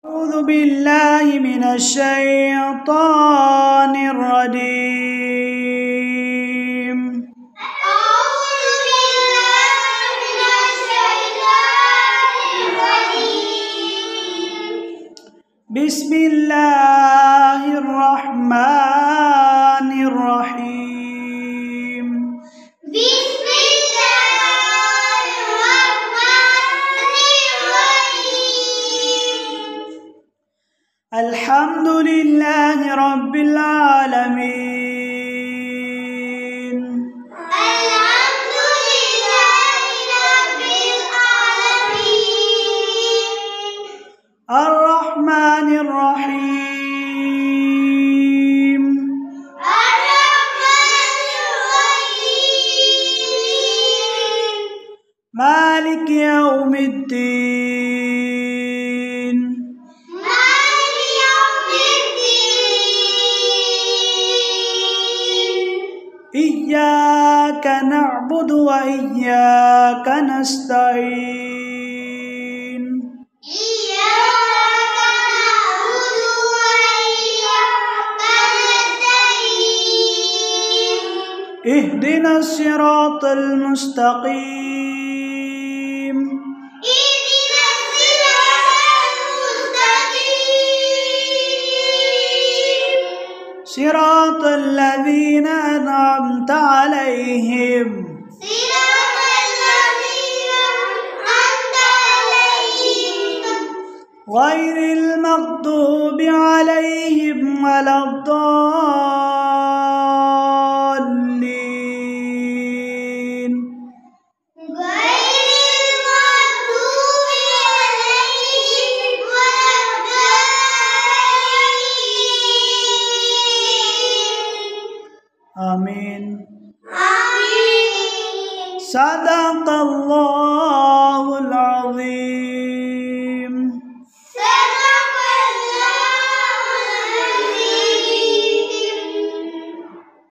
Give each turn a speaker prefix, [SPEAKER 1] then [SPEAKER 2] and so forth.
[SPEAKER 1] أعوذ بالله من الشيطان الرجيم. بسم الله الرحمن الرحيم.
[SPEAKER 2] بسم الله الرحمن الرحيم.
[SPEAKER 1] الحمد لله رب العالمين.
[SPEAKER 2] الحمد لله رب العالمين.
[SPEAKER 1] الرحمن الرحيم.
[SPEAKER 2] الرحمن الرحيم.
[SPEAKER 1] مالك يوم الدين.
[SPEAKER 2] مالك يوم الدين.
[SPEAKER 1] إياك نعبد وإياك نستعين.
[SPEAKER 2] إياك نعبد وإياك نستعين.
[SPEAKER 1] اهدنا الصراط المستقيم.
[SPEAKER 2] اهدنا الصراط المستقيم.
[SPEAKER 1] صراط الذين أنعمت عليهم
[SPEAKER 2] صراط الذين أنعمت عليهم
[SPEAKER 1] غير المغضوب عليهم ولا الضالين.
[SPEAKER 2] غير المغضوب عليهم ولا الضالين.
[SPEAKER 1] آمين.
[SPEAKER 2] آمين.
[SPEAKER 1] صدق الله